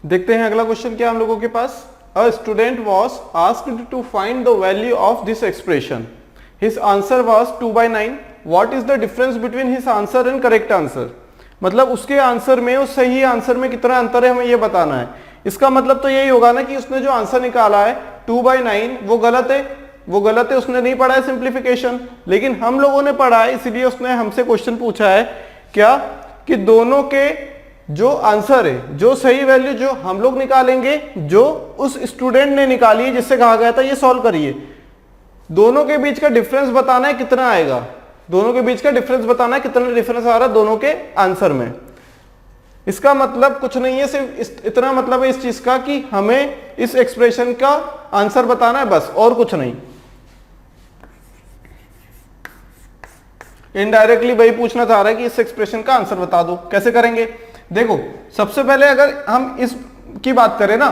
देखते हैं अगला क्वेश्चन क्या हम लोगों के पास। A student was asked to find the value of this expression, his answer was 2/9, what is the difference between his answer and correct answer. मतलब उसके आंसर में और सही आंसर में कितना अंतर है हमें ये बताना है। इसका मतलब तो यही होगा ना कि उसने जो आंसर निकाला है 2/9 वो गलत है, वो गलत है, उसने नहीं पढ़ा है सिंप्लीफिकेशन। लेकिन हम लोगों ने पढ़ा है, इसीलिए उसने हमसे क्वेश्चन पूछा है क्या कि दोनों के जो आंसर है, जो सही वैल्यू जो हम लोग निकालेंगे, जो उस स्टूडेंट ने निकाली है जिससे कहा गया था ये सॉल्व करिए, दोनों के बीच का डिफरेंस बताना है कितना आएगा, दोनों के बीच का डिफरेंस बताना है कितना डिफरेंस आ रहा है दोनों के आंसर में। इसका मतलब कुछ नहीं है, सिर्फ इतना मतलब है इस चीज का कि हमें इस एक्सप्रेशन का आंसर बताना है बस, और कुछ नहीं। इनडायरेक्टली वही पूछना चाह रहा है कि इस एक्सप्रेशन का आंसर बता दो। कैसे करेंगे, देखो सबसे पहले अगर हम इस की बात करें ना,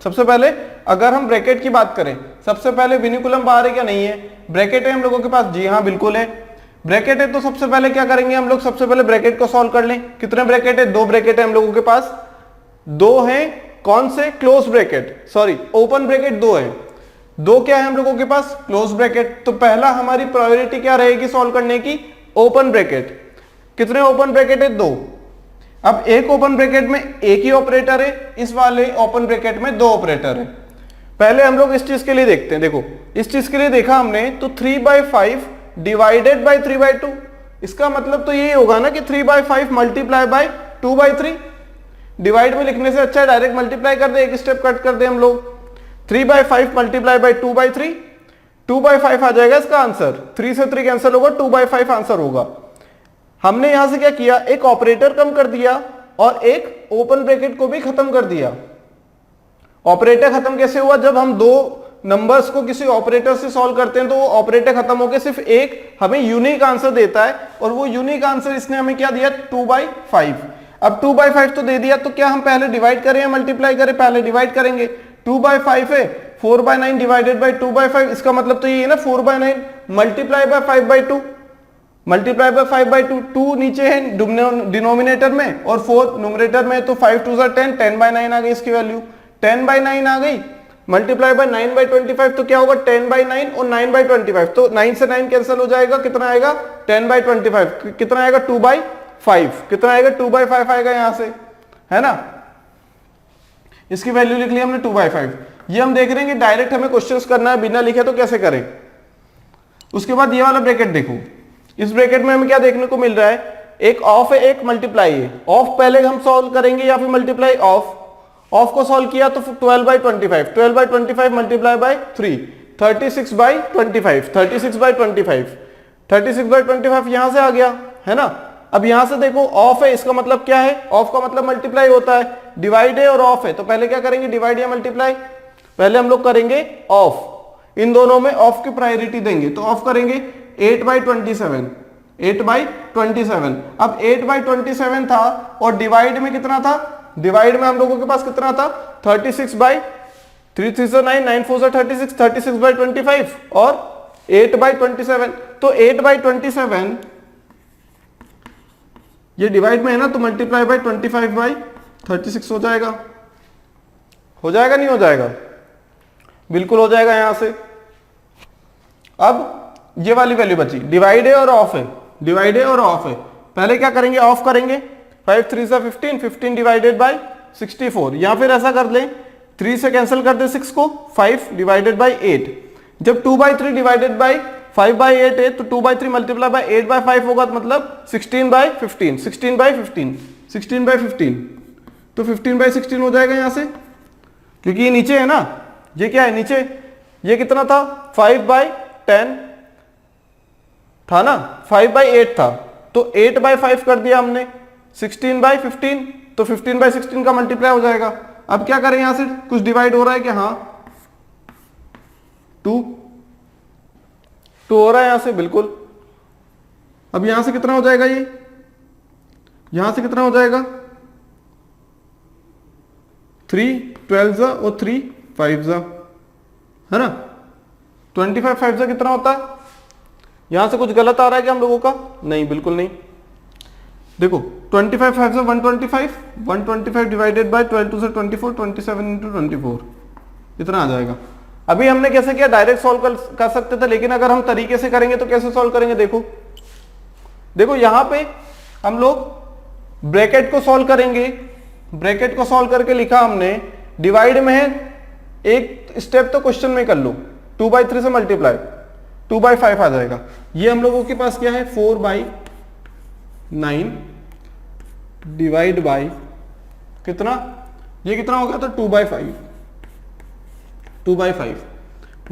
सबसे पहले अगर हम ब्रैकेट की बात करें, सबसे पहले विनिकुलम बाहर है क्या नहीं है, ब्रैकेट है हम लोगों के पास, जी हाँ बिल्कुल है, ब्रैकेट है। तो सबसे पहले क्या करेंगे हम लोग, सबसे पहले ब्रैकेट को सॉल्व कर लें। कितने ब्रैकेट है, 2 ब्रैकेट है हम लोगों के पास, 2 है कौन से, close bracket, sorry open bracket 2 है, 2 क्या है हम लोगों के पास, क्लोज ब्रैकेट। तो पहला हमारी प्रायोरिटी क्या रहेगी सॉल्व करने की, ओपन ब्रैकेट। कितने ओपन ब्रैकेट है, 2। अब एक ओपन ब्रैकेट में एक ही ऑपरेटर है, इस वाले ओपन ब्रैकेट में 2 ऑपरेटर है। पहले हम लोग इस चीज के लिए देखते हैं, देखो इस चीज के लिए देखा हमने तो 3/5 डिवाइडेड बाय 3/2, इसका मतलब तो यही होगा ना कि 3/5 मल्टीप्लाई बाय 2/3। डिवाइड में लिखने से अच्छा है डायरेक्ट मल्टीप्लाई कर दे, एक स्टेप कट कर दे हम लोग। 3/5 मल्टीप्लाई बाय 2/3, 2/5 आ जाएगा इसका आंसर, 3 से 3 कैंसिल होगा, 2/5 आंसर होगा। हमने यहां से क्या किया, एक ऑपरेटर कम कर दिया और एक ओपन ब्रैकेट को भी खत्म कर दिया। ऑपरेटर खत्म कैसे हुआ, जब हम 2 नंबर्स को किसी ऑपरेटर से सॉल्व करते हैं तो वो ऑपरेटर खत्म होकर सिर्फ एक हमें यूनिक आंसर देता है, और वो यूनिक आंसर इसने हमें क्या दिया, 2/5। अब 2/5 तो दे दिया, तो क्या हम पहले डिवाइड करें या मल्टीप्लाई करें, पहले डिवाइड करेंगे। 2/5 है, 4/9 डिवाइडेड बाय 2/5, इसका मतलब तो ये है ना 4/9 मल्टीप्लाई बाय 5/2, मल्टीप्लाई बाय 5/2, 2 नीचे है डिनोमिनेटर में और 4 न्यूमरेटर में, तो 5 2 10, 10/9 आ गई इसकी वैल्यू, 10/9 आ गई। मल्टीप्लाई बाय 9/25 तो क्या होगा, 10/9 और 9/25, तो 9 से 9 कैंसिल हो जाएगा, कितना आएगा 10/25, कितना आएगा 2/5, कितना आएगा 2/5 आएगा यहां से, है ना। इसकी वैल्यू लिख ली हमने 2/5। ये हम देख रहे हैं कि डायरेक्ट हमें क्वेश्चंस करना है बिना लिखे, तो कैसे करें। उसके बाद ये वाला ब्रैकेट देखो, इस ब्रैकेट में हमें क्या देखने को मिल रहा है, एक ऑफ है एक मल्टीप्लाई है। ऑफ पहले हम सॉल्व करेंगे या फिर मल्टीप्लाई, ऑफ को सॉल्व किया तो 12/25, 12/25 मल्टीप्लाई बाय 3, 36/25, 36/25, 36/25 यहां से आ गया, है ना। अब यहां से देखो ऑफ है, इसका मतलब क्या है, ऑफ का मतलब मल्टीप्लाई होता है, डिवाइड है और ऑफ है, तो पहले क्या करेंगे, डिवाइड या मल्टीप्लाई, पहले हम लोग करेंगे ऑफ, इन दोनों में ऑफ की प्रायोरिटी देंगे, तो ऑफ करेंगे 8/27, 8/27। अब 8/27 था और डिवाइड में कितना था, डिवाइड में हम लोगों के पास कितना था 36/3 3 से 9, 9 4 से 36, 36/25 और 8/27। तो 8/27 ये डिवाइड में है ना, तो मल्टीप्लाई बाय 25/36 हो जाएगा, हो जाएगा नहीं हो जाएगा, बिल्कुल हो जाएगा यहां से। अब ये वाली वैल्यू बची, डिवाइड है और ऑफ है, डिवाइड है और ऑफ है, पहले क्या करेंगे ऑफ करेंगे, 5 3 से 15, 15 डिवाइडेड बाय 64, या फिर ऐसा कर लें 3 से कैंसिल कर दे 6 को, 5 डिवाइडेड बाय 8। जब 2/3 डिवाइडेड बाय 5/8 है तो 2/3 मल्टीप्लाई बाय 8/5 होगा, तो मतलब 16/15, 16/15, 16/15, तो 15/16 हो जाएगा यहां से, क्योंकि ये नीचे है ना, ये क्या है नीचे, ये कितना था 5/10 था ना, 5/8 था, तो 8/5 कर दिया हमने, 16/15, तो 15/16 का मल्टीप्लाई हो जाएगा। अब क्या करें, यहां से कुछ डिवाइड हो रहा है क्या, हाँ 2 हो रहा है यहां से, बिल्कुल। अब यहां से कितना हो जाएगा, ये यहां से कितना हो जाएगा, 3 12 और 3 5, है ना, 25 5 कितना होता है। यहां से कुछ गलत आ रहा है क्या हम लोगों का, नहीं बिल्कुल नहीं। देखो 25 5 से 125, 125 डिवाइडेड बाय 12 2 से 24, 27 इंटू 24 इतना आ जाएगा। अभी हमने कैसे किया, डायरेक्ट सॉल्व कर सकते थे, लेकिन अगर हम तरीके से करेंगे तो कैसे सॉल्व करेंगे, देखो देखो यहां पे हम लोग ब्रैकेट को सॉल्व करेंगे। ब्रैकेट को सॉल्व करके लिखा हमने, डिवाइड में है, एक स्टेप तो क्वेश्चन में कर लो, 2/3 से मल्टीप्लाई 2/5 आ जाएगा। ये हम लोगों के पास क्या है, 4/9 डिवाइड बाय कितना, ये कितना हो गया, तो 2/5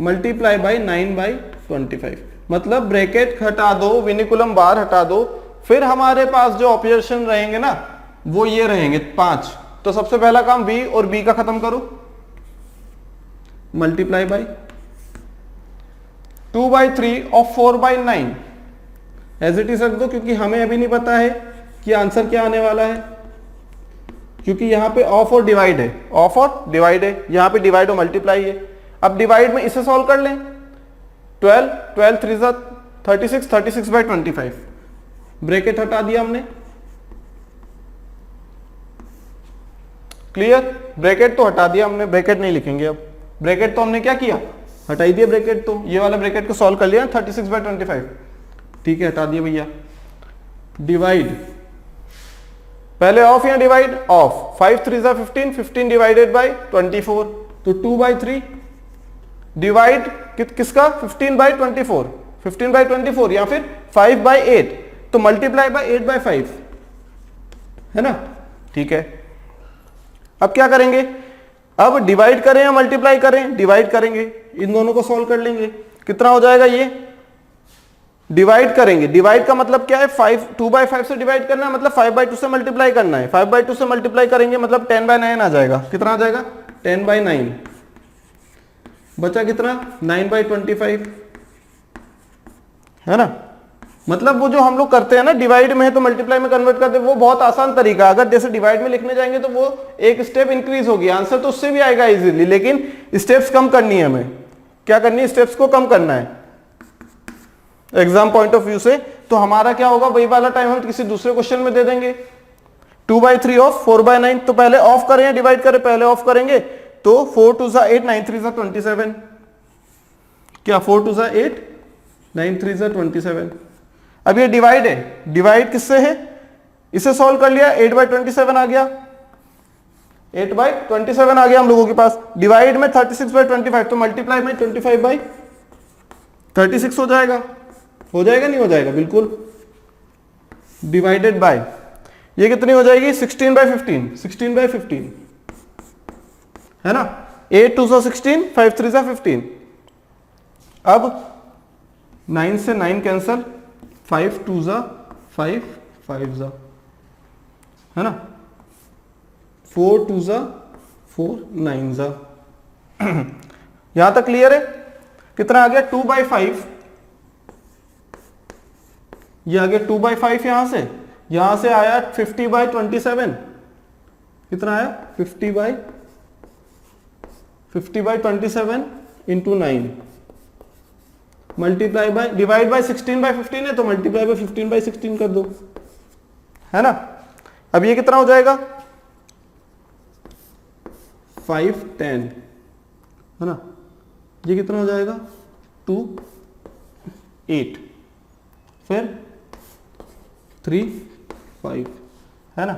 मल्टीप्लाई बाय 9/25। मतलब ब्रैकेट हटा दो, विनिकुलम बार हटा दो, फिर हमारे पास जो ऑपरेशन रहेंगे ना वो ये रहेंगे 5। तो सबसे पहला काम b और b का खत्म करो, मल्टीप्लाई बाय 2/3 और 4/9 एज इट इज रख दो, क्योंकि हमें अभी नहीं पता है कि आंसर क्या आने वाला है, क्योंकि यहां पे ऑफ और डिवाइड है, ऑफ और डिवाइड है, यहां पे डिवाइड और मल्टीप्लाई है। अब डिवाइड में इसे सॉल्व कर लें, 12 12 3 36 36/25 ब्रैकेट हटा दिया हमने, क्लियर, ब्रैकेट तो हटा दिया हमने, ब्रैकेट नहीं लिखेंगे अब, ब्रैकेट तो हमने क्या किया, हटाई दिया ब्रैकेट, तो ये वाला ब्रैकेट को सॉल्व कर लिया 36/25, ठीक है, हटा दिया भैया। डिवाइड, पहले ऑफ या डिवाइड, ऑफ, 5 3 15 15 डिवाइडेड बाय 24, तो 2/3 डिवाइड किसका, 15/24 15/24 या फिर 5/8, तो मल्टीप्लाई बाय 8/5 है ना, ठीक है। अब क्या करेंगे, अब डिवाइड करें या मल्टीप्लाई करें, डिवाइड करेंगे, इन दोनों को सॉल्व कर लेंगे, कितना हो जाएगा, ये डिवाइड करेंगे, डिवाइड का मतलब क्या है, 2/5 से डिवाइड करना है, मतलब 5/2 से मल्टीप्लाई करना है, 5/2 से मल्टीप्लाई करेंगे मतलब 10/9 आ जाएगा, कितना आ जाएगा, 10/9, बचा कितना, 9/25 है ना। मतलब वो जो हम लोग करते हैं ना, डिवाइड में है तो मल्टीप्लाई में कन्वर्ट करते हैं, वो बहुत आसान तरीका। अगर जैसे डिवाइड में लिखने जाएंगे तो वो एक स्टेप इंक्रीज होगी, आंसर तो उससे भी आएगा इजीली, लेकिन स्टेप्स कम करनी है, हमें क्या करनी है, स्टेप्स को कम करना है एग्जाम पॉइंट ऑफ व्यू से। तो हमारा क्या होगा, वही वाला टाइम हम किसी दूसरे क्वेश्चन में दे देंगे, 2/3 ऑफ 4/9, तो पहले ऑफ करें या डिवाइड करें, पहले ऑफ करेंगे, तो 4 2 8 9 3 27, क्या 4 2 8 9 3 27। अब ये डिवाइड है, डिवाइड किससे है, इसे सॉल्व कर लिया, 8/27 आ गया, 8/27 आ गया हम लोगों के पास। डिवाइड में 36/25, तो मल्टीप्लाई में 25/36 हो जाएगा, नहीं हो जाएगा, बिल्कुल। डिवाइडेड बाय ये कितनी हो जाएगी, 16/15 है ना, 8 2 16 5 3 15। अब 9 से 9 कैंसल, 5 2 5 5 है ना, 4 2 4 9 यहां तक क्लियर है। कितना आ गया, 2/5, ये आ गया 2/5, यहां से आया 50/27, कितना आया, 50/27 into 9 multiply by, divide by 16/15 है, तो मल्टीप्लाई बाय 15/16 कर दो, है ना। अब ये कितना हो जाएगा, 5 10 है ना, ये कितना हो जाएगा, 2 8 फिर 3 5 है ना,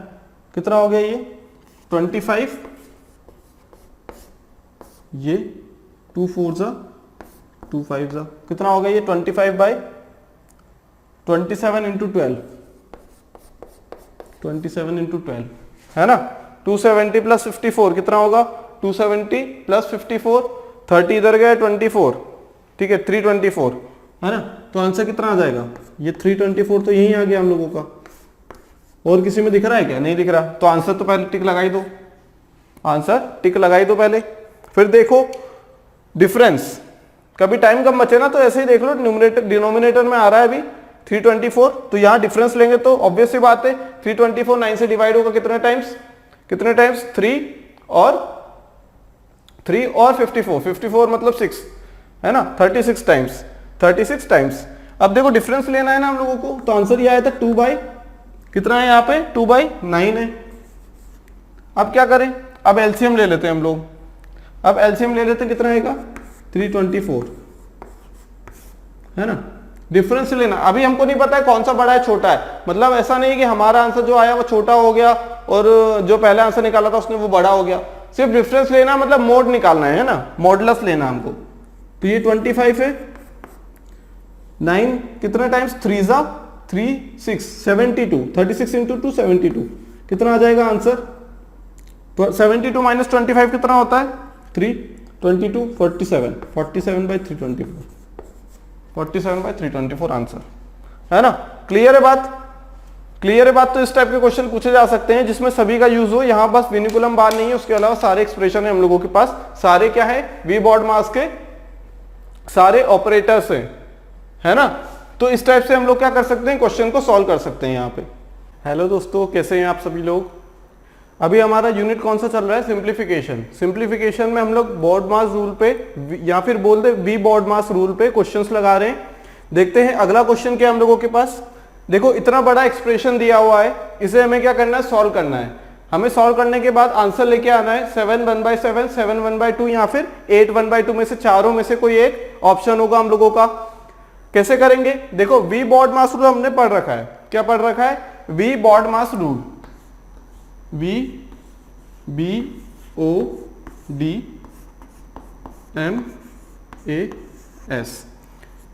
कितना हो गया, ये 25, ये 2 4 2 5 कितना हो गया, ये 25/27 इंटू 12, 27 इंटू 12 है ना, 270 प्लस 54 कितना होगा, 270 प्लस 54, 30 इधर गया, 24, ठीक है, 324 है ना। तो आंसर कितना आ जाएगा, ये 324 तो यही आ गया हम लोगों का। और किसी में दिख रहा है क्या, नहीं दिख रहा, तो आंसर तो पहले टिक लगाई दो, आंसर टिक लगाई दो पहले, फिर देखो डिफरेंस। कभी टाइम कम बचे ना तो ऐसे ही देख लो, डिनोमिनेटर में आ रहा है अभी 324, तो यहां डिफरेंस लेंगे तो ऑब्वियस सी बात है, 324 9 से डिवाइड होगा कितने टाइम्स, 3 और 54 मतलब 6 है ना, 36 टाइम्स। अब देखो डिफरेंस लेना है ना हम लोगों को, तो आंसर ये आया था कितना है यहाँ पे 2/9 है। अब क्या करें, अब एलसीएम ले लेते हैं हम लोग। अब एलसीएम ले लेते हैं, कितना आएगा 324 है ना। डिफरेंस लेना, अभी हमको नहीं पता है कौन सा बड़ा है छोटा है, मतलब ऐसा नहीं कि हमारा आंसर जो आया वो छोटा हो गया और जो पहला आंसर निकाला था उसने वो बड़ा हो गया। सिर्फ डिफरेंस लेना, मतलब मोड निकालना है ना, मॉडुलस लेना हमको। तो ये 25 है, 9 कितना टाइम्स 3 जा 3 6 72, 36 इंटू 2 72, कितना आ जाएगा आंसर। 72 माइनस 25 कितना होता है 3, 22 47, 47/324, 47/324 आंसर है ना। क्लियर है बात, क्लियर है बात। तो इस टाइप के क्वेश्चन पूछे जा सकते हैं जिसमें सभी का यूज हो। यहां बस विनिकुलम बार नहीं है, उसके अलावा सारे एक्सप्रेशन है हम लोगों के पास, सारे क्या है वी बॉड मास के सारे ऑपरेटर्स है ना। तो इस टाइप से हम लोग क्या कर सकते हैं, क्वेश्चन को सॉल्व कर सकते हैं यहाँ पे। हेलो दोस्तों, कैसे हैं आप सभी लोग। अभी हमारा यूनिट कौन सा चल रहा है, सिंप्लीफिकेशन। सिंप्लीफिकेशन में हम लोग बॉड मास रूल पे या फिर बोल दे वी बॉड मास रूल पे क्वेश्चंस लगा रहे हैं। देखते हैं अगला क्वेश्चन क्या है हम लोगों के पास। देखो इतना बड़ा एक्सप्रेशन दिया हुआ है, इसे हमें क्या करना है, सॉल्व करना है। हमें सॉल्व करने के बाद आंसर लेके आना है 7 1/7, 7 1/2 या फिर 8 1/2 में से चारों में से कोई एक ऑप्शन होगा हम लोगों का। कैसे करेंगे, देखो वी बॉड मास रूल हमने पढ़ रखा है। क्या पढ़ रखा है, V BODMAS rule, VBODMAS,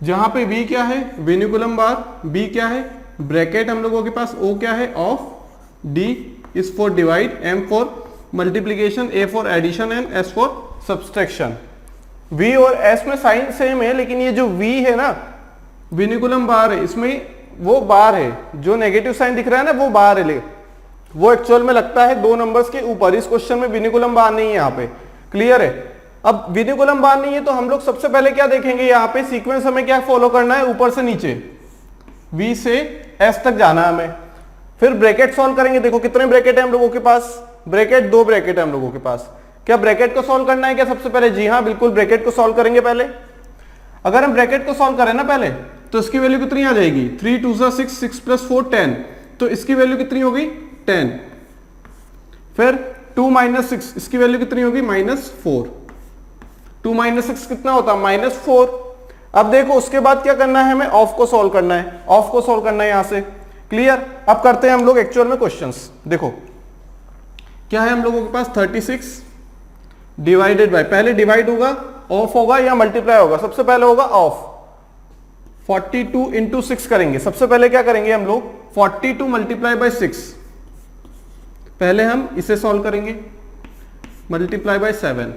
जहां पे V क्या है विनिकुलम बार, B क्या है ब्रैकेट हम लोगों के पास, O क्या है of, D is for divide, M for multiplication, A for addition and S for subtraction. V और S में साइन सेम है, लेकिन ये जो V है ना विनिकुलम बार है, इसमें वो बार है, जो नेगेटिव साइन दिख रहा है ना वो बार है, वो एक्चुअल में लगता है 2 नंबर्स के ऊपर। इस क्वेश्चन में विनिकुलम बार नहीं है यहाँ पे, क्लियर है। अब विनिकुलम बार नहीं है तो हम लोग सबसे पहले क्या देखेंगे, यहाँ पे सीक्वेंस हमें क्या फॉलो करना है, ऊपर से नीचे V से S तक जाना है हमें। फिर ब्रैकेट सॉल्व करेंगे। देखो कितने ब्रैकेट है हम लोगों के पास, ब्रैकेट 2 ब्रैकेट है हम लोगों के पास। क्या ब्रैकेट को सॉल्व करना है क्या सबसे पहले, जी हाँ बिल्कुल ब्रैकेट को सॉल्व करेंगे पहले। अगर हम ब्रैकेट को सॉल्व करें ना पहले, तो इसकी वैल्यू कितनी आ जाएगी, 3 2 6, 6 + 4 10, तो इसकी वैल्यू कितनी होगी 10। फिर 2 - 6, इसकी वैल्यू कितनी होगी -4। 2 - 6 कितना होता है -4। अब देखो उसके बाद क्या करना है, हमें ऑफ को सॉल्व करना है, ऑफ को सॉल्व करना है यहां से, क्लियर। अब करते हैं हम लोग एक्चुअल में क्वेश्चंस। देखो क्या है हम लोगों के पास 36 डिवाइडेड बाय, पहले डिवाइड होगा, ऑफ होगा या मल्टीप्लाई होगा, सबसे पहले होगा ऑफ। 42 × 6 करेंगे। सबसे पहले क्या करेंगे हम लोग, 42 × 6, पहले हम इसे सॉल्व करेंगे, मल्टीप्लाई बाय 7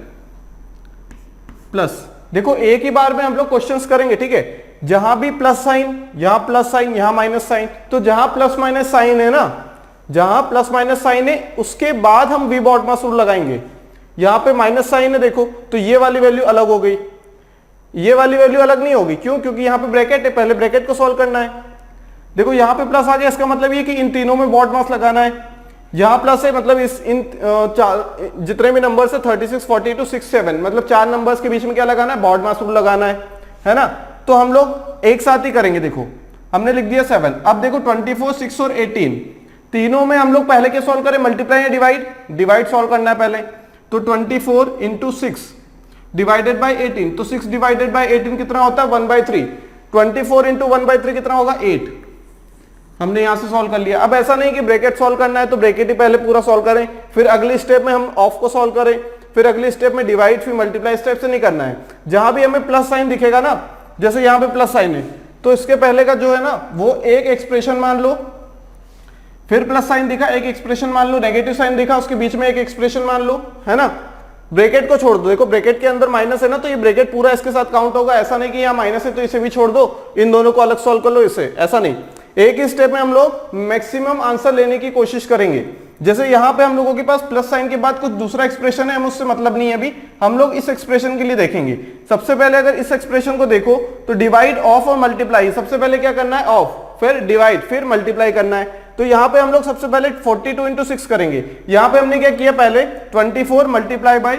प्लस, देखो एक ही बार में हम लोग क्वेश्चंस करेंगे, ठीक है। जहां भी प्लस साइन, यहां प्लस साइन, यहां माइनस साइन, तो जहां प्लस माइनस साइन है ना, जहां प्लस माइनस साइन है उसके बाद हम वी बॉड मास रूल लगाएंगे। यहां पे माइनस साइन है देखो, तो ये वाली वैल्यू अलग हो गई, ये वाली वैल्यू अलग नहीं होगी। क्यों, क्योंकि यहां पे ब्रैकेट है, पहले ब्रैकेट को सॉल्व करना है। देखो यहां पे प्लस आ गया, इसका मतलब ये कि इन तीनों में बॉड मास लगाना है। यहां प्लस है मतलब इन जितने भी नंबर है 36 42 6 7, मतलब 4 नंबर्स के बीच में क्या लगाना है, बॉड मास रूल लगाना है ना। तो हम लोग एक साथ ही करेंगे। देखो हमने लिख दिया 7। अब देखो 24 6 और 18, तीनों में हम लोग पहले क्या सॉल्व करें, मल्टीप्लाई या डिवाइड, डिवाइड सॉल्व करना है पहले। तो 24 × 6 डिवाइडेड बाय 18, तो 6 डिवाइडेड बाय 18 कितना होता है 1/3। 24 × 1/3 कितना होगा 8। हमने यहां से सॉल्व कर लिया। अब ऐसा नहीं कि ब्रैकेट सॉल्व करना है तो ब्रैकेट ही पहले पूरा सॉल्व करें, फिर अगली स्टेप में हम ऑफ को सॉल्व करें, फिर अगली स्टेप में डिवाइड, फिर मल्टीप्लाई, स्टेप से नहीं करना है। जहां भी हमें प्लस साइन दिखेगा ना, जैसे यहां पे प्लस साइन है तो इसके पहले का जो है ना वो एक एक्सप्रेशन मान लो, फिर प्लस साइन दिखा एक एक्सप्रेशन मान लो, नेगेटिव साइन दिखा उसके बीच में एक एक्सप्रेशन मान लो, है ना। ब्रैकेट को छोड़ दो, देखो ब्रैकेट के अंदर माइनस है ना, तो ये ब्रैकेट पूरा इसके साथ काउंट होगा। ऐसा नहीं कि यहाँ माइनस है तो इसे भी छोड़ दो, इन दोनों को अलग सॉल्व कर लो, इसे ऐसा नहीं। एक ही स्टेप में हम लोग मैक्सिमम आंसर लेने की कोशिश करेंगे। जैसे यहाँ पे हम लोगों के पास प्लस साइन के बाद कुछ दूसरा एक्सप्रेशन है, हमें उससे मतलब नहीं है अभी, हम लोग इस एक्सप्रेशन के लिए देखेंगे। सबसे पहले अगर इस एक्सप्रेशन को देखो तो डिवाइड, ऑफ और मल्टीप्लाई, सबसे पहले क्या करना है ऑफ, फिर डिवाइड, फिर मल्टीप्लाई करना है। तो यहाँ पे हम लोग सबसे पहले 42 × 6 करेंगे। यहाँ पे हमने क्या किया, पहले 24 मल्टीप्लाई बाय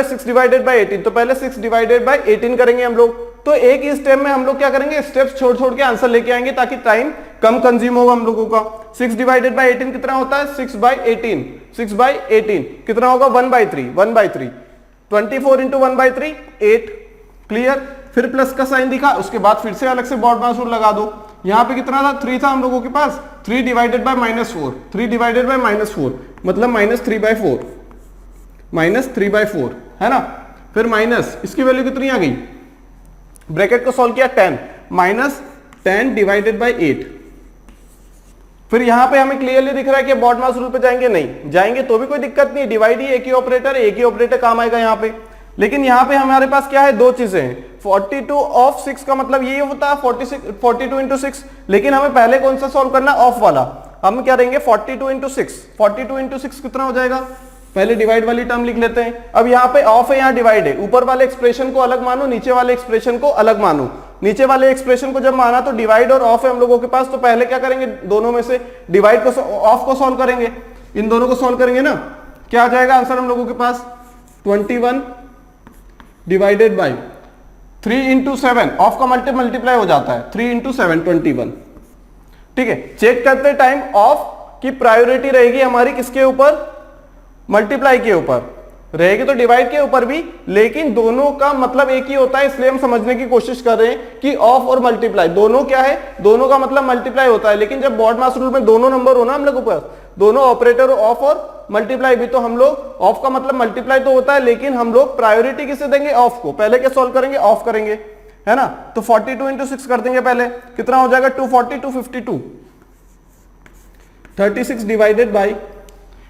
6 डिवाइडेड बाय 18, तो पहले 6 डिवाइडेड बाय 18 करेंगे हम लोग। तो एक ही स्टेप में हम लोग क्या करेंगे, स्टेप्स छोड़ छोड़ के आंसर लेके आएंगे ताकि टाइम कम कंज्यूम होगा हम लोगों का। 6 डिवाइडेड बाय 18 कितना होता है, 6/18, 6/18 कितना होगा, 1/3, 1/3, 24 इंटू 1/3 8। क्लियर। फिर प्लस का साइन दिखा, उसके बाद फिर से अलग से बॉड मास रूल लगा दो। यहाँ पे कितना था, 3 था हम लोगों के पास, 3 डिवाइडेड बाय -4, 3 डिवाइडेड बाय -4 मतलब -3/4, -3/4 है ना। फिर माइनस, इसकी वैल्यू कितनी आ गई, ब्रैकेट को सॉल्व किया 10, -10 डिवाइडेड बाय 8। फिर यहां पे हमें क्लियरली दिख रहा है कि बॉड मास रूल पे जाएंगे, नहीं जाएंगे तो भी कोई दिक्कत नहीं, डिवाइड ही एक ही ऑपरेटर है, एक ही ऑपरेटर काम आएगा यहाँ पे। लेकिन यहाँ पे हमारे पास क्या है, दो चीजें हैं। 42 ऑफ 6 का मतलब ये होता है 42 इंटू 6, लेकिन हमें पहले कौन सा सॉल्व करना, ऑफ वाला। हम क्या देंगे 42 इंटू 6, 42 इंटू 6 कितना हो जाएगा, पहले डिवाइड वाली टर्म लिख लेते हैं। अब यहाँ पे ऑफ है, यहाँ डिवाइड है, ऊपर वाले एक्सप्रेशन को अलग मानो, नीचे वाले एक्सप्रेशन को अलग मानो। नीचे वाले एक्सप्रेशन को जब माना तो डिवाइड और ऑफ है हम लोगों के पास, तो पहले क्या करेंगे, दोनों में से डिवाइड को ऑफ को सॉल्व करेंगे, इन दोनों को सॉल्व करेंगे ना, क्या आ जाएगा आंसर हम लोगों के पास, 21 डिवाइडेड बाई 3 इंटू 7, ऑफ का मल्टीप्लाई हो जाता है, 3 इंटू 7 21। ठीक है, चेक करते टाइम ऑफ की प्रायोरिटी रहेगी हमारी किसके ऊपर, मल्टीप्लाई के ऊपर रहेगी, तो डिवाइड के ऊपर भी, लेकिन दोनों का मतलब एक ही होता है, इसलिए हम समझने की कोशिश कर रहे हैं कि ऑफ और मल्टीप्लाई दोनों क्या है, दोनों का मतलब मल्टीप्लाई होता है। लेकिन जब बॉड मास रूल में दोनों नंबर हो ना हम लोग ऊपर, दोनों ऑपरेटर ऑफ और मल्टीप्लाई भी, तो हम लोग ऑफ का मतलब मल्टीप्लाई तो होता है, लेकिन हम लोग प्रायोरिटी किसे देंगे, ऑफ को। पहले क्या सॉल्व करेंगे, ऑफ करेंगे, है ना। तो 42 इंटू 6 कर देंगे पहले, कितना हो जाएगा 240, 252, 36 डिवाइडेड बाई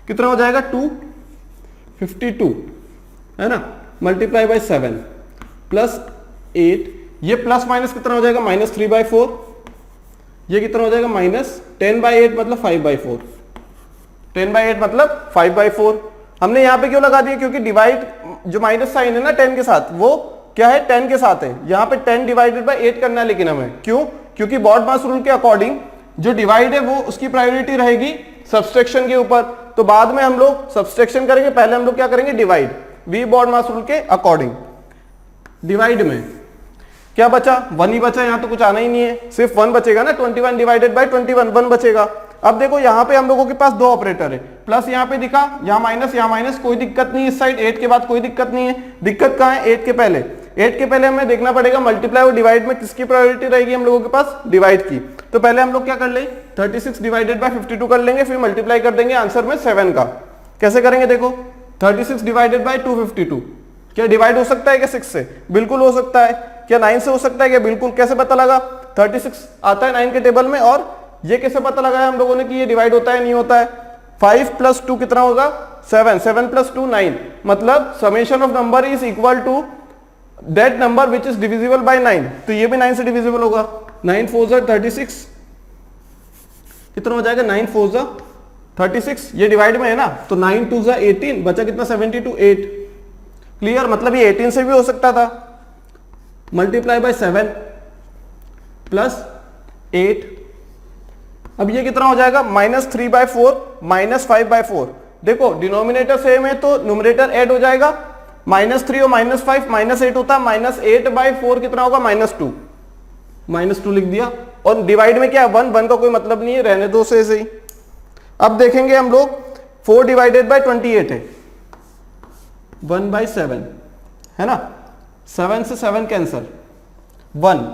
कितना हो जाएगा 252, है ना, मल्टीप्लाई बाई 7 प्लस 8, ये प्लस माइनस कितना हो जाएगा, -3/4, ये कितना हो जाएगा -10/8 मतलब 5/4, 10/8 मतलब 5/4। हमने यहां पे क्यों लगा दिया, क्योंकि डिवाइड जो माइनस साइन है ना 10 के साथ, वो क्या है 10 के साथ है, यहां पे 10 डिवाइडेड बाई 8 करना है। लेकिन हमें क्यों, क्योंकि बॉड मास रूल के अकॉर्डिंग जो डिवाइड है वो उसकी प्रायोरिटी रहेगी सब्सट्रैक्शन के ऊपर, तो बाद में हम लोग सब्सट्रैक्शन करेंगे, पहले हम लोग क्या करेंगे, divide, V BODMAS rule के अकॉर्डिंग। डिवाइड में क्या बचा, 1 ही बचा, यहां तो कुछ आना ही नहीं है, सिर्फ 1 बचेगा ना, 21 डिवाइडेड बाई 21, 1 बचेगा। अब देखो यहां पे हम लोगों के पास दो ऑपरेटर है, प्लस यहां पे दिखा, यहां माइनस, कोई दिक्कत नहीं, इस साइड 8 के बाद कोई दिक्कत नहीं है। दिक्कत कहां है, 8 के पहले, 8 के पहले हमें देखना पड़ेगा मल्टीप्लाई और डिवाइड में किसकी प्रायोरिटी रहेगी हम लोगों के पास, डिवाइड की। तो पहले हम लोग क्या कर ले, 36 डिवाइडेड बाय 52 कर लेंगे, फिर मल्टीप्लाई कर देंगे आंसर में 7 का। कैसे करेंगे देखो, 36 डिवाइडेड बाय 252, क्या डिवाइड हो सकता है क्या 6 से, बिल्कुल हो सकता है। क्या 9 से हो सकता है क्या, बिल्कुल। कैसे पता लगा, 36 आता है 9 के टेबल में, और ये कैसे पता लगाया हम लोगों ने कि ये डिवाइड होता है नहीं होता है। 5 + 2 कितना होगा 7, 7 + 2 9, मतलब summation of number is equal to that number which is divisible by 9, तो ये भी 9 से डिविजिबल होगा। 9 4 जा 36, कितना हो जाएगा 9 4 जा 36, ये डिवाइड में है ना, तो 9 2 जा 18, बचा कितना 72, 8। क्लियर, मतलब ये 18 से भी हो सकता था। मल्टीप्लाई बाय 7 प्लस 8, अब ये कितना हो जाएगा -3/4 -5/4। देखो डिनोमिनेटर सेम है तो न्यूमरेटर ऐड हो जाएगा, -3 और -5 -8 होता है, -8/4 कितना होगा -2, -2 लिख दिया। और डिवाइड में क्या है 1 का कोई मतलब नहीं है, रहने दो से ऐसे ही। अब देखेंगे हम लोग 4 डिवाइडेड बाय 28 है, 1/7 है ना, 7 से 7 कैंसल, 1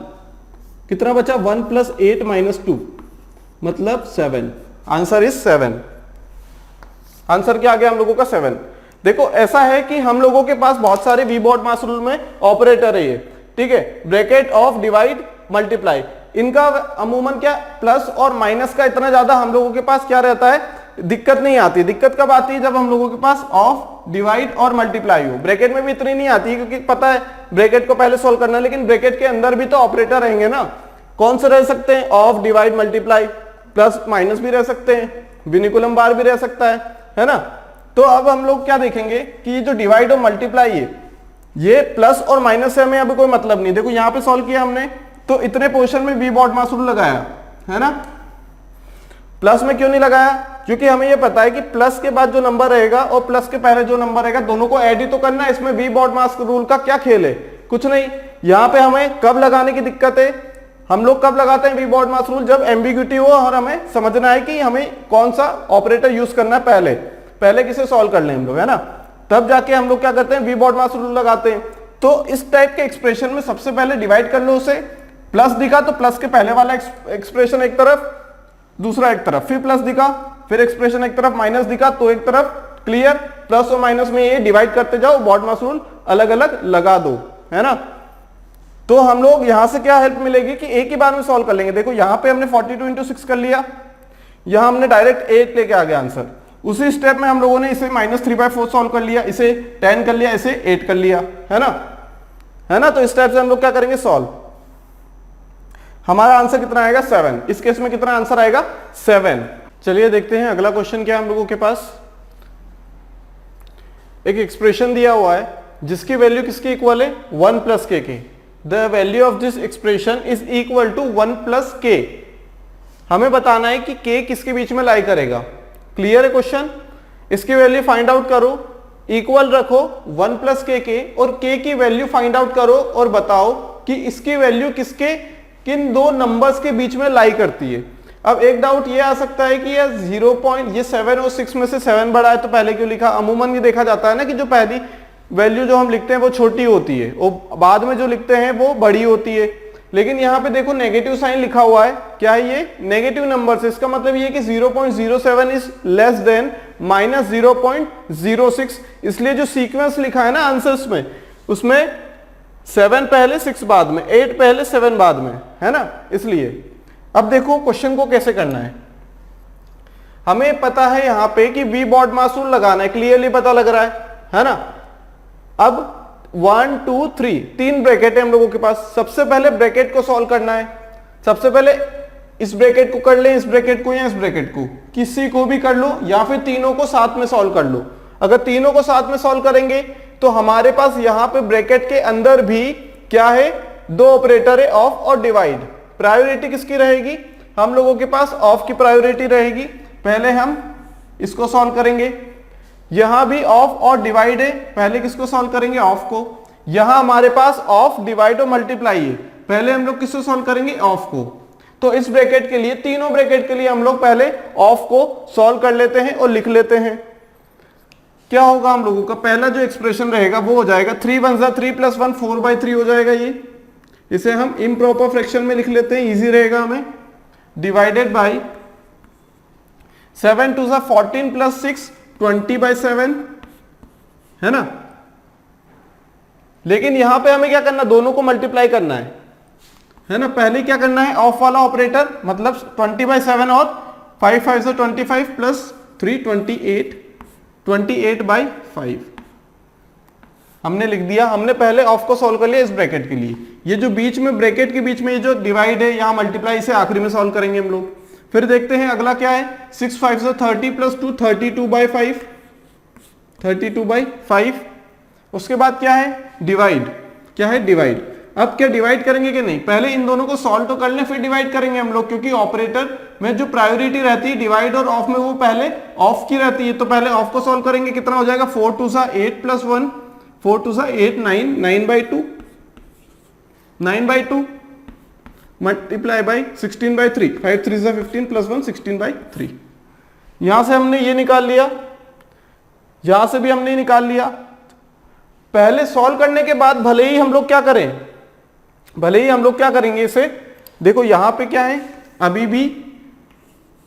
कितना बचा 1 + 8 - 2 मतलब 7, आंसर इज 7। आंसर क्या आ गया हम लोगों का 7। देखो ऐसा है कि हम लोगों के पास बहुत सारे वी बॉड मास रूल में ऑपरेटर है ये, ठीक है, ब्रैकेट ऑफ डिवाइड मल्टीप्लाई, इनका अमूमन क्या प्लस और माइनस का इतना ज्यादा हम लोगों के पास क्या रहता है, दिक्कत नहीं आती। दिक्कत कब आती है, जब हम लोगों के पास ऑफ डिवाइड और मल्टीप्लाई हो। ब्रैकेट में भी इतनी नहीं आती क्योंकि पता है ब्रैकेट को पहले सॉल्व करना, लेकिन ब्रैकेट के अंदर भी तो ऑपरेटर रहेंगे ना, कौन से रह सकते हैं, of divide multiply, plus minus भी रह सकते हैं, विनिकुलम बार भी रह सकता है ना। तो अब हम लोग क्या देखेंगे कि ये जो डिवाइड और मल्टीप्लाई है, ये प्लस और माइनस से हमें अभी कोई मतलब नहीं। देखो यहां पे सॉल्व किया हमने तो इतने पोर्शन में वी बॉड मास रूल लगाया है ना, प्लस में क्यों नहीं लगाया, क्योंकि हमें ये पता है कि प्लस के बाद जो नंबर रहेगा और प्लस के पहले जो नंबर रहेगा दोनों को ऐड ही तो करना है। इसमें वी बॉड मास रूल का क्या खेल है, कुछ नहीं, यहां पे हमें कब लगाने की दिक्कत है, हम लोग कब लगाते हैं वी बॉड मास रूल, जब एम्बिग्यूटी हो और हमें समझना है कि हमें कौन सा ऑपरेटर यूज करना है, पहले किसे सॉल्व कर लें हम लोग, है ना, तब जाके हम लोग क्या करते हैं वी बॉड मास रूल लगाते हैं। तो इस टाइप के एक्सप्रेशन में सबसे पहले डिवाइड कर लो उसे, प्लस दिखा तो प्लस के पहले वाला एक्सप्रेशन एक तरफ, दूसरा एक तरफ, फिर प्लस दिखा, फिर एक्सप्रेशन एक तरफ, माइनस दिखा तो एक तरफ, क्लियर, प्लस और माइनस में ये डिवाइड करते जाओ, बॉड मास रूल अलग अलग लगा दो, है ना। तो हम लोग यहां से क्या हेल्प मिलेगी कि एक ही बार में सॉल्व कर लेंगे। देखो यहां पे हमने 42 इंटू 6 कर लिया, यहां हमने डायरेक्ट 8 लेके आ गया आंसर। उसी स्टेप में हम लोगों ने इसे -3/4 सॉल्व कर लिया, इसे 10 कर लिया, इसे 8 कर लिया, है ना। तो इस टाइप से हम लोग क्या करेंगे सॉल्व। हमारा आंसर कितना आएगा 7, इस केस में कितना आंसर आएगा 7। चलिए देखते हैं अगला क्वेश्चन क्या है हम लोगों के पास। एक एक्सप्रेशन दिया हुआ है जिसकी वैल्यू किसके इक्वल है 1 + k के। The value of this expression is equal to 1 + k। हमें बताना है कि k किसके बीच में लाई करेगा। क्लियर है क्वेश्चन। इसकी वैल्यू फाइंड आउट करो, इक्वल रखो 1 + k के और k की वैल्यू फाइंड आउट करो और बताओ कि इसकी वैल्यू किसके किन दो नंबर्स के बीच में लाई करती है। अब एक डाउट ये आ सकता है कि ये 7 और 6 में से 7 बड़ा है तो पहले क्यों लिखा। अमूमन ये देखा जाता है ना कि जो पहली वैल्यू जो हम लिखते हैं वो छोटी होती है और बाद में जो लिखते हैं वो बड़ी होती है। लेकिन यहाँ पे देखो नेगेटिव साइन लिखा हुआ है, क्या है ये नेगेटिव नंबर से, इसका मतलब ये कि 0.07 इज लेस देन -0.06। इसलिए जो सीक्वेंस लिखा है ना आंसर्स में, उसमें 7 पहले 6 बाद में, 8 पहले 7 बाद में, है ना। इसलिए अब देखो क्वेश्चन को कैसे करना है। हमें पता है यहां पे कि वी बॉड मास रूल लगाना है, क्लियरली पता लग रहा है ना। अब 1 2 3 तीन ब्रैकेट है हम लोगों के पास। सबसे पहले ब्रैकेट को सॉल्व करना है। सबसे पहले इस ब्रैकेट को कर ले, इस ब्रैकेट को या इस ब्रैकेट को, किसी को भी कर लो या फिर तीनों को साथ में सॉल्व कर लो। अगर तीनों को साथ में सॉल्व करेंगे तो हमारे पास यहां पे ब्रैकेट के अंदर भी क्या है, दो ऑपरेटर है, ऑफ और डिवाइड। प्रायोरिटी किसकी रहेगी, हम लोगों के पास ऑफ की प्रायोरिटी रहेगी। पहले हम इसको सॉल्व करेंगे। यहां भी ऑफ और डिवाइड है, पहले किसको सॉल्व करेंगे, ऑफ को। यहां हमारे पास ऑफ डिवाइड और मल्टीप्लाई है, पहले हम लोग किसको सॉल्व करेंगे, ऑफ को। तो इस ब्रैकेट के लिए, तीनों ब्रैकेट के लिए हम लोग पहले ऑफ को सॉल्व कर लेते हैं और लिख लेते हैं। क्या होगा हम लोगों का पहला जो एक्सप्रेशन रहेगा वो हो जाएगा 3 × 1 = 3 + 1 4/3 हो जाएगा। ये इसे हम इम्प्रॉपर फ्रैक्शन में लिख लेते हैं, इजी रहेगा हमें। डिवाइडेड बाय 7 × 2 = 14 + 6 20/7, है ना। लेकिन यहां पे हमें क्या करना, दोनों को मल्टीप्लाई करना है ना। पहले क्या करना है, ऑफ वाला ऑपरेटर मतलब 20/7 और 5 5 = 25 + 3 28 28/5 हमने लिख दिया। हमने पहले ऑफ को सॉल्व कर लिया इस ब्रैकेट के लिए। ये जो बीच में ब्रैकेट के बीच में ये जो डिवाइड है, यहां मल्टीप्लाई, इसे आखिरी में सॉल्व करेंगे हम लोग। फिर देखते हैं अगला क्या है, 6 5 = 30 + 2 32/5 32/5। उसके बाद क्या है, डिवाइड। क्या है, डिवाइड। अब क्या डिवाइड करेंगे कि नहीं, पहले इन दोनों को सॉल्व तो कर लें फिर डिवाइड करेंगे हम लोग, क्योंकि ऑपरेटर में जो प्रायोरिटी रहती है डिवाइड और ऑफ में, वो पहले ऑफ की रहती है। तो पहले ऑफ को सॉल्व करेंगे, कितना हो जाएगा 4 2 = 8 + 1 4 2 = 8 9 9/2 9/2 मल्टीप्लाई बाई 16/3 5 3 = 15 + 1 16/3। यहां से हमने ये निकाल लिया, यहां से भी हमने निकाल लिया। पहले सॉल्व करने के बाद भले ही हम लोग क्या करें, भले ही हम लोग क्या करेंगे इसे, देखो यहां पे क्या है, अभी भी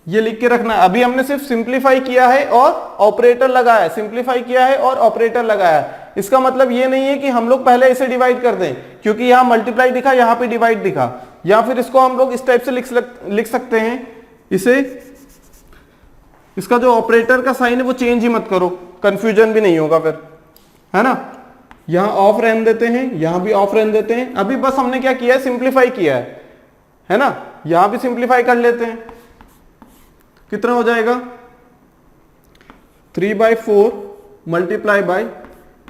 ये लिख के रखना है। अभी हमने सिर्फ सिंप्लीफाई किया है और ऑपरेटर लगाया, सिंप्लीफाई किया है और ऑपरेटर लगाया। इसका मतलब ये नहीं है कि हम लोग पहले इसे डिवाइड कर दें, क्योंकि यहां मल्टीप्लाई दिखा, यहां पे डिवाइड दिखा। या फिर इसको हम लोग इस टाइप से लिख सकते हैं इसे, इसका जो ऑपरेटर का साइन है वो चेंज ही मत करो, कंफ्यूजन भी नहीं होगा फिर, है ना। यहां ऑफ रहने देते हैं, यहां भी ऑफ रहने देते हैं। अभी बस हमने क्या किया है, सिंप्लीफाई किया है ना। यहां भी सिंप्लीफाई कर लेते हैं, कितना हो जाएगा 3/4 multiply by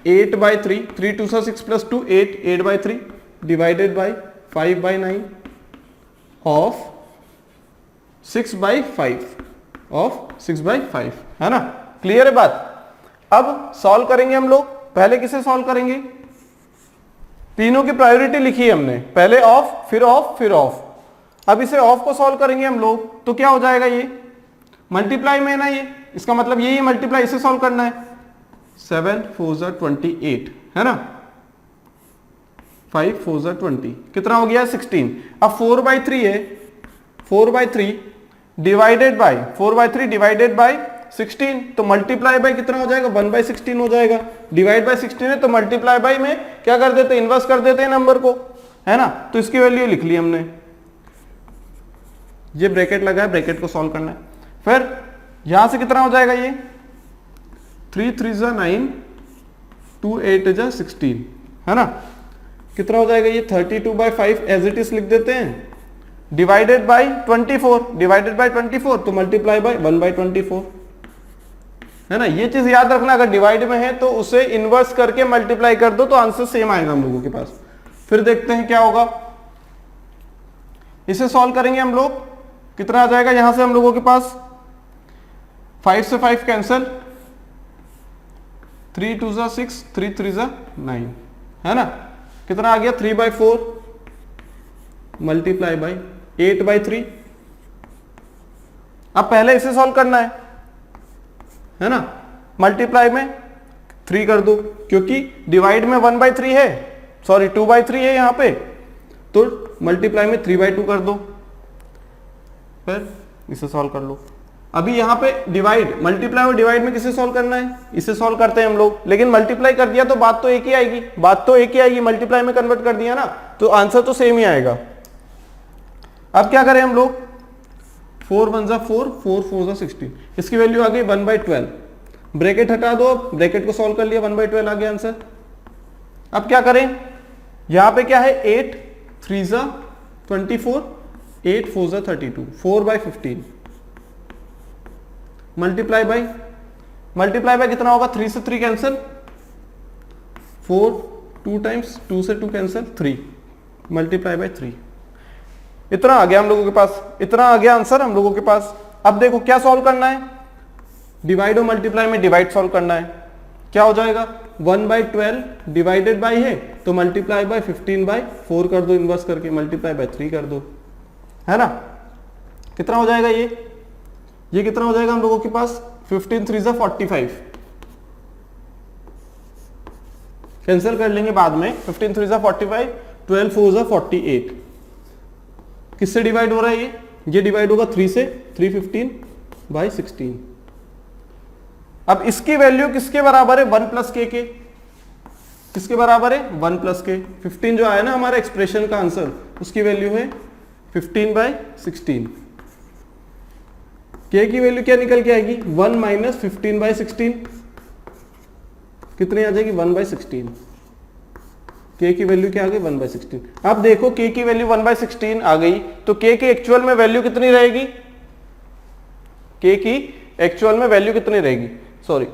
8/3 3 2 = 6 + 2 8 8/3 divided by 5/9 of 6/5 of 6/5, है ना। क्लियर है बात। अब सॉल्व करेंगे हम लोग। पहले किसे सॉल्व करेंगे, तीनों की प्रायोरिटी लिखी है हमने, पहले ऑफ फिर ऑफ फिर ऑफ। अब इसे ऑफ को सॉल्व करेंगे हम लोग तो क्या हो जाएगा, ये मल्टीप्लाई में है ना, ये इसका मतलब यही मल्टीप्लाई, इसे सॉल्व करना है। 7 4 जा 28 है ना, 5 4 जा 20, कितना हो गया 16। अब 4/3 है, 4/3 डिवाइडेड बाय 4/3 डिवाइडेड बाय 16, तो मल्टीप्लाई बाय कितना हो जाएगा 1/16 हो जाएगा। डिवाइड बाय 16 है तो मल्टीप्लाई बाय में क्या कर देते, इन्वर्स कर देते हैं नंबर को, है ना। तो इसकी वैल्यू लिख ली हमने, ये ब्रैकेट लगा है, ब्रैकेट को सॉल्व करना है। फिर यहां से कितना हो जाएगा, ये 3 3 जा 9 2 8 जा 16 है ना, कितना हो जाएगा ये 32/5 एज इट इज लिख देते हैं, डिवाइडेड बाय 24, डिवाइडेड बाय 24 तो मल्टीप्लाई बाय 1/24 है ना। ये चीज याद रखना, अगर डिवाइड में है तो उसे इनवर्स करके मल्टीप्लाई कर दो तो आंसर सेम आएगा हम लोगों के पास। फिर देखते हैं क्या होगा, इसे सॉल्व करेंगे हम लोग, कितना आ जाएगा यहां से हम लोगों के पास 5 से 5 कैंसल, 3 2 जा 6 3 3 जा 9 है ना, कितना आ गया 3/4 मल्टीप्लाई बाय 8/3। अब पहले इसे सॉल्व करना है ना, मल्टीप्लाई में 3 कर दो, क्योंकि डिवाइड में 1/3 है, सॉरी 2/3 है यहां पे, तो मल्टीप्लाई में 3/2 कर दो, फिर इसे सॉल्व कर लो। अभी यहां पे डिवाइड, मल्टीप्लाई और डिवाइड में किसे सॉल्व करना है, इसे सॉल्व करते हैं हम लोग, लेकिन मल्टीप्लाई कर दिया तो बात तो एक ही आएगी, बात तो एक ही आएगी, मल्टीप्लाई में कन्वर्ट कर दिया ना तो आंसर तो सेम ही आएगा। अब क्या करें हम लोग, 4 1 जा 4 4 4 जा 16, इसकी वैल्यू आ गई 1/12, ब्रैकेट हटा दो, ब्रैकेट को सॉल्व कर लिया, 1/12 आ गया आंसर। अब क्या करें, यहां पे क्या है 8 3 जा 24 8 4 जा 32, 4/15 मल्टीप्लाई बाय कितना होगा, 3 से 3 कैंसिल, 4 2 टाइम्स, 2 से 2 कैंसिल 3, मल्टीप्लाई बाय 3। इतना आ गया हम लोगों के पास, इतना आ गया आंसर हम लोगों के पास। अब देखो क्या सॉल्व करना है, डिवाइड और मल्टीप्लाई में डिवाइड सॉल्व करना है, क्या हो जाएगा 1/12 डिवाइडेड बाय है तो मल्टीप्लाई बाय 15/4 कर दो, इनवर्स करके मल्टीप्लाई बाय 3 कर दो, है ना। कितना हो जाएगा ये कितना हो जाएगा हम लोगों के पास 15 3 जा 45, कैंसिल कर लेंगे बाद में, 15 3 जा 45, 12 4 जा 48, किससे डिवाइड हो रहा है ये डिवाइड होगा 3 से, 315/16। अब इसकी वैल्यू किसके बराबर है, 1 + k के, किसके बराबर है 1 + k। 15 जो आया ना हमारा एक्सप्रेशन का आंसर, उसकी वैल्यू है 15/16, k की वैल्यू क्या निकल के आएगी 1 - 15/16, कितनी आ जाएगी 1/16, k की वैल्यू क्या आ गई 1/16। अब देखो k की वैल्यू 1/16 आ गई तो k की एक्चुअल में वैल्यू कितनी रहेगी, k की एक्चुअल में वैल्यू कितनी रहेगी, सॉरी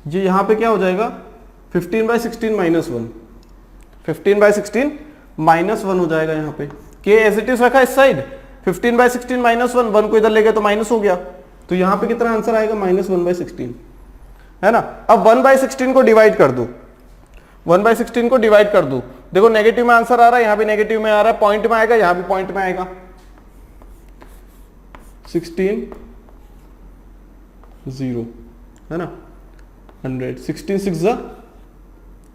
जी यहां पे क्या हो जाएगा 15/16 - 1, 15/16 - 1 हो जाएगा यहाँ पे, k एज इट इज रखा इस साइड, 15/16 - 1, 1 को इधर ले गए तो माइनस हो गया, तो यहाँ पे कितना आंसर आएगा -1/16 है ना। अब 1/16 को डिवाइड कर दो, 1/16 को डिवाइड कर दो, देखो नेगेटिव में आंसर आ रहा है, यहाँ भी नेगेटिव में आ रहा है, पॉइंट में आएगा, यहाँ भी पॉइंट में आएगा, 16 0 है ना, 100, 16 6 जा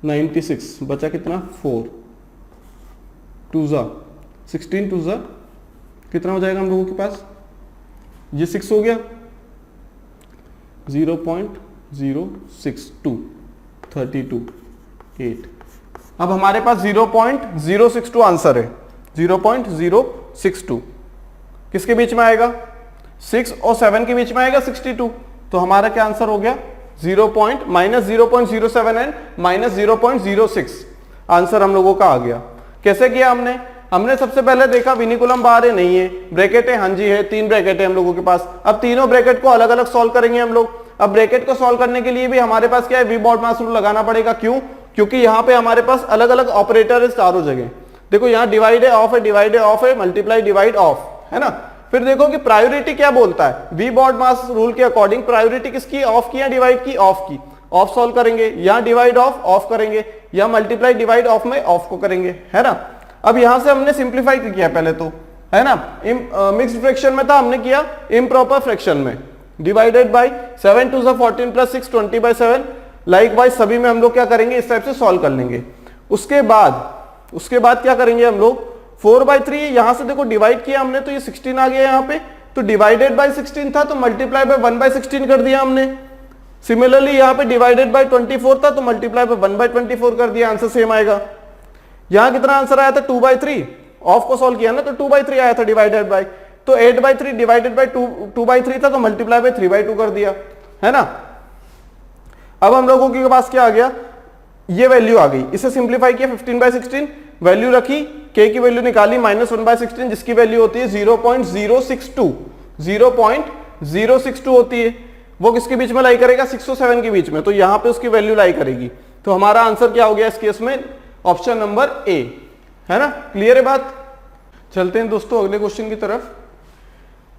96, बचा कितना 4, 2 जा 16 2 जा कितना हो जाएगा हम लोगों के पास, ये 6 हो गया, 0.062 32 8। अब हमारे पास 0.062 आंसर है, 0.062 किसके बीच में आएगा, 6 और 7 के बीच में आएगा 62, तो हमारा क्या आंसर हो गया -0.07 एंड -0.06 आंसर हम लोगों का आ गया। कैसे किया हमने सबसे पहले देखा विनिकुलम बाहर है नहीं है, ब्रैकेट है हाँ जी है, 3 ब्रैकेट है हम लोगों के पास। अब तीनों ब्रैकेट को अलग अलग सॉल्व करेंगे हम लोग। अब ब्रैकेट को सॉल्व करने के लिए भी हमारे पास क्या है, वी बॉडमास रूल लगाना पड़ेगा। क्यों? क्योंकि यहाँ पे हमारे पास अलग अलग ऑपरेटर है चारों जगह। देखो यहाँ डिवाइड है ऑफ है, डिवाइड है ऑफ है, मल्टीप्लाई डिवाइड ऑफ है ना। फिर देखो कि प्रायोरिटी क्या बोलता है, वी बॉडमास रूल के अकॉर्डिंग प्रायोरिटी किसकी, ऑफ की या डिवाइड की, ऑफ की। ऑफ सॉल्व करेंगे, यहाँ डिवाइड ऑफ करेंगे, या मल्टीप्लाई डिवाइड ऑफ में ऑफ को करेंगे, है ना। अब यहां से हमने सिंप्लीफाई किया पहले तो, है ना, मिक्स्ड फ्रैक्शन में था, हमने किया इम्प्रॉपर फ्रैक्शन में, डिवाइडेड बाय 7 2 14 प्लस 6 20/7। लाइकवाइज सभी में हम लोग क्या करेंगे, इस टाइप से सॉल्व कर लेंगे। उसके बाद क्या करेंगे हम लोग, 4/3 यहां से देखो डिवाइड किया हमने तो ये 16 आ गया यहाँ पे, तो डिवाइडेड बाय 16 था तो मल्टीप्लाई बाय 1/16 कर दिया हमने। सिमिलरली यहाँ पे डिवाइडेड बाय 24 था तो मल्टीप्लाई बाय 1/24 कर दिया, आंसर सेम आएगा। यहां कितना आंसर आया था 2/3, ऑफ को सॉल्व किया ना तो 2/3 आया था डिवाइडेड बाय, तो 8/3 डिवाइडेड बाय 2/3 था तो मल्टीप्लाई बाय 3/2 कर दिया, है ना। अब हम लोगों के पास क्या आ गया, ये वैल्यू आ गई, इसे सिंप्लीफाई किया 15/16, वैल्यू रखी, k की वैल्यू निकाली -1/16 जिसकी वैल्यू होती है 0.062 होती है। वो किसके बीच में लाई करेगा, 6 और 7 के बीच में, तो यहां पे उसकी वैल्यू लाई करेगी। तो हमारा आंसर क्या हो गया इस केस में, ऑप्शन नंबर ए, है ना। क्लियर है बात। चलते हैं दोस्तों अगले क्वेश्चन की तरफ।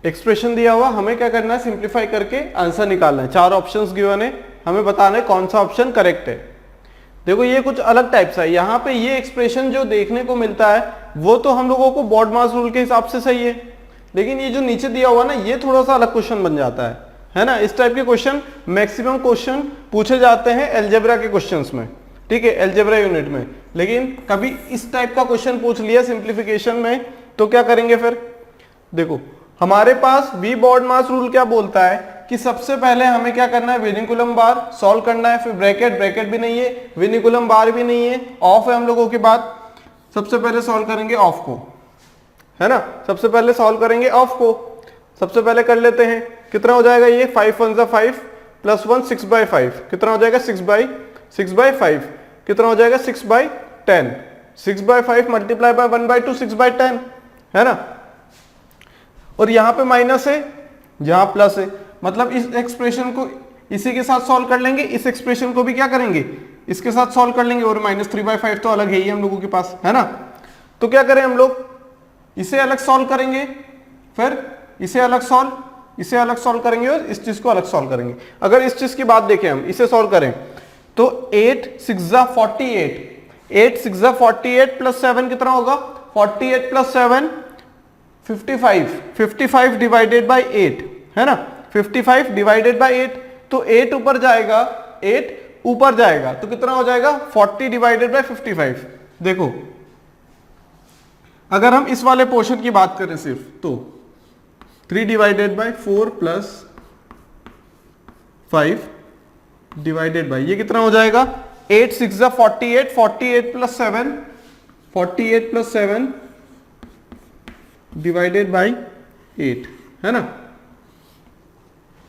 एक्सप्रेशन दिया हुआ, हमें क्या करना है, सिंप्लीफाई करके आंसर निकालना है। 4 ऑप्शंस गिवन है, हमें बताना है कौन सा ऑप्शन करेक्ट है। देखो ये कुछ अलग टाइप सा है, यहाँ पे ये एक्सप्रेशन जो देखने को मिलता है वो तो हम लोगों को बॉड मास रूल के हिसाब से सही है, लेकिन ये जो नीचे दिया हुआ ना ये थोड़ा सा अलग क्वेश्चन बन जाता है ना। इस टाइप के क्वेश्चन मैक्सिमम क्वेश्चन पूछे जाते हैं अलजेब्रा के क्वेश्चंस में, ठीक है, अलजेब्रा यूनिट में। लेकिन कभी इस टाइप का क्वेश्चन पूछ लिया सिंप्लीफिकेशन में तो क्या करेंगे फिर। देखो हमारे पास वी बॉड मास रूल क्या बोलता है कि सबसे पहले हमें क्या करना है, विनिकुलम बार सॉल्व करना है, फिर ब्रैकेट भी नहीं है, विनिकुलम बार भी नहीं है, ऑफ है हम लोगों के बाद। सबसे पहले सॉल्व करेंगे ऑफ को, है ना, सबसे पहले सॉल्व करेंगे ऑफ को। सबसे पहले कर लेते हैं, कितना हो जाएगा ये 5 1 5 प्लस 1 6/5, कितना हो जाएगा 6/5, कितना हो जाएगा 6/10, 6/5 मल्टीप्लाई बाय 1/2 6/10, है ना। और यहां पे माइनस है, यहां प्लस है, मतलब इस एक्सप्रेशन को इसी के साथ सॉल्व कर लेंगे, इस एक्सप्रेशन को भी क्या करेंगे, इसके साथ सॉल्व कर लेंगे। और -3/5 तो अलग है ही हम लोगों के पास, है ना। तो क्या करें हम लोग, इसे अलग सॉल्व करेंगे, फिर इसे अलग सॉल्व करेंगे और इस चीज को अलग सॉल्व करेंगे। अगर इस चीज की बात देखें, हम इसे सॉल्व करें तो 8 6 48, 8 6 48 प्लस 7 कितना होगा, 48 प्लस 7 55 डिवाइडेड बाय 8, है ना, 55 डिवाइडेड बाय 8, तो 8 ऊपर जाएगा, 8 ऊपर जाएगा तो कितना हो जाएगा 40 डिवाइडेड बाय 55। देखो अगर हम इस वाले पोर्शन की बात करें सिर्फ तो 3 divided by 4 plus 5 divided by, ये कितना हो जाएगा 8 6 48, 48 प्लस 7, 48 प्लस 7 डिवाइडेड बाय 8, है ना।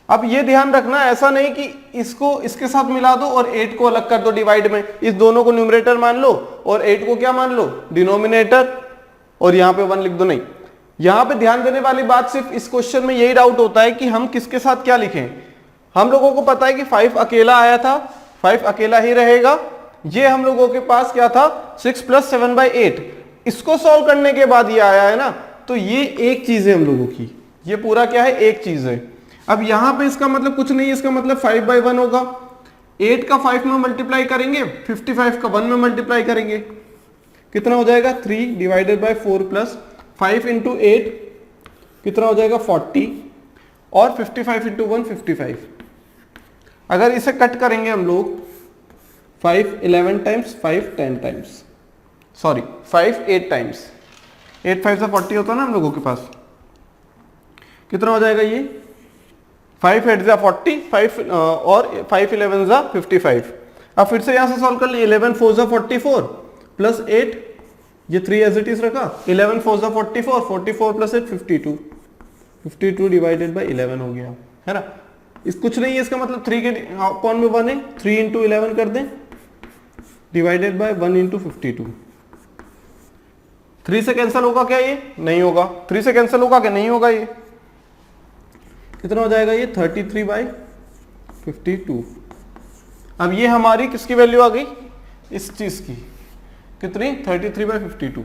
अब ये ध्यान रखना, ऐसा नहीं कि इसको इसके साथ मिला दो और 8 को अलग कर दो डिवाइड में, इस दोनों को न्यूमरेटर मान लो और 8 को क्या मान लो, डिनोमिनेटर, और यहां पे 1 लिख दो। नहीं, यहां पे ध्यान देने वाली बात सिर्फ इस क्वेश्चन में यही डाउट होता है कि हम किसके साथ क्या लिखें। हम लोगों को पता है कि 5 अकेला आया था, 5 अकेला ही रहेगा। ये हम लोगों के पास क्या था 6 प्लस 7/8, इसको सॉल्व करने के बाद ये आया है ना, तो ये एक चीज है हम लोगों की, ये पूरा क्या है, एक चीज है। अब यहां पे इसका मतलब कुछ नहीं है, इसका मतलब 5/1 होगा। 8 का 5 में मल्टीप्लाई करेंगे, 55 का 1 में मल्टीप्लाई करेंगे, कितना हो जाएगा 3 डिवाइडेड बाय 4 प्लस 5 इंटू 8 कितना हो जाएगा 40, और 55 इंटू 1 55। अगर इसे कट करेंगे हम लोग 5 11 टाइम्स, 5 10 टाइम्स, सॉरी 5 8 टाइम्स, 8 5 से 40 होता है ना हम लोगों के पास, कितना हो जाएगा ये 5 8 40, 5 और 5 11 55। अब फिर से यहां से सॉल्व कर लिए, 11 4 44 प्लस 8, ये 3 एज इट इज रखा, 11 4 44, 44 प्लस 8 52, 52 डिवाइडेड बाय 11 हो गया, है ना। इस कुछ नहीं है, इसका मतलब 3 के अपॉन में 1 है, 3 इंटू 11 कर दें डिवाइडेड बाय 1 इंटू 52। 3 से कैंसिल होगा क्या, ये नहीं होगा, 3 से कैंसिल होगा क्या, नहीं होगा। ये कितना हो जाएगा, ये 33/52। अब ये हमारी किसकी वैल्यू आ गई, इस चीज की, कितनी 33/52,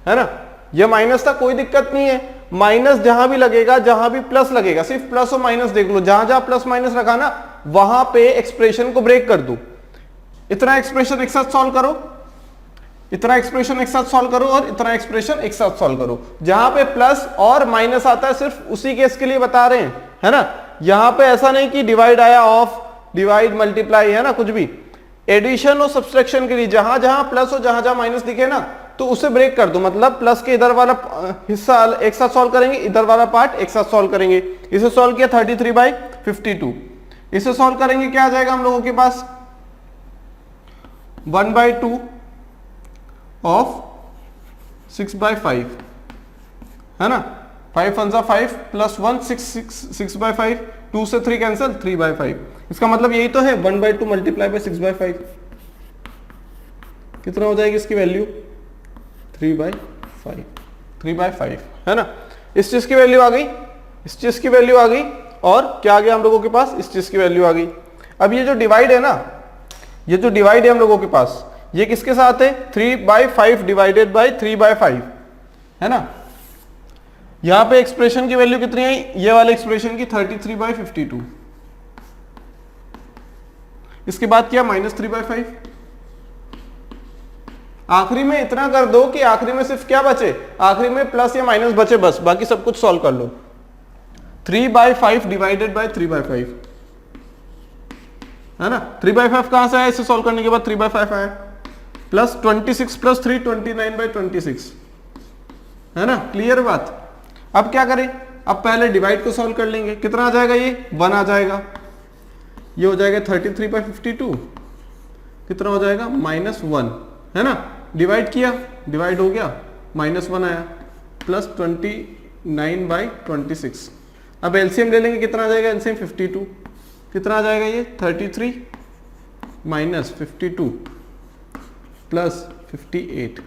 है ना। ये माइनस था, कोई दिक्कत नहीं है, माइनस जहां भी लगेगा, जहां भी प्लस लगेगा, सिर्फ प्लस और माइनस देख लो, जहां जहां प्लस माइनस रखा ना वहां पे एक्सप्रेशन को ब्रेक कर दो। इतना एक्सप्रेशन एक साथ सॉल्व करो, इतना एक्सप्रेशन एक साथ सॉल्व करो और इतना एक्सप्रेशन एक साथ सॉल्व करो। जहां पे प्लस और माइनस आता है सिर्फ उसी केस के लिए बता रहे हैं, है ना। यहां पे ऐसा नहीं कि डिवाइड आया, ऑफ, डिवाइड, मल्टीप्लाई, है ना, कुछ भी। एडिशन और सब्सट्रैक्शन के लिए जहां जहां प्लस और जहां जहां माइनस दिखे ना तो उसे ब्रेक कर दो, मतलब प्लस के इधर वाला हिस्सा एक साथ सॉल्व करेंगे, इधर वाला पार्ट एक साथ सॉल्व करेंगे। इसे सॉल्व किया 33/52, इसे सॉल्व करेंगे क्या आ जाएगा हम लोगों के पास 1/2 ऑफ 6/5, है ना। 5 1 जा 5 प्लस 1 6/5, 2 से 3 कैंसिल 3/5। इसका मतलब यही तो है 1/2 मल्टीप्लाई बाय 6/5 कितना हो जाएगी इसकी वैल्यू 3/5, है ना। इस चीज की वैल्यू आ गई, इस चीज की वैल्यू आ गई, और क्या आ गया हम लोगों के पास, इस चीज की वैल्यू आ गई। अब ये जो डिवाइड है ना, ये जो डिवाइड है हम लोगों के पास, ये किसके साथ है 3/5 डिवाइडेड बाय 3/5, है ना। यहां पे एक्सप्रेशन की वैल्यू कितनी आई, ये वाले एक्सप्रेशन की 33/52। इसके बाद क्या -3/5। आखिरी में इतना कर दो कि आखिरी में सिर्फ क्या बचे, आखिरी में प्लस या माइनस बचे बस, बाकी सब कुछ सॉल्व कर लो। 3/5 डिवाइडेड बाय 3/5, है ना। 3/5 कहां से आया, इसे सॉल्व करने के बाद 3/5 आया, प्लस 26 प्लस 3 29/26, है ना। क्लियर बात। अब क्या करें, अब पहले डिवाइड को सॉल्व कर लेंगे, कितना आ जाएगा, ये 1 आ जाएगा, ये हो जाएगा 33/52, कितना हो जाएगा -1, है ना। डिवाइड किया, डिवाइड हो गया, -1 आया, प्लस 29/26। अब एलसीएम ले लेंगे, कितना आ जाएगा एलसीएम 52, कितना आ जाएगा ये 33 - 52 प्लस 58,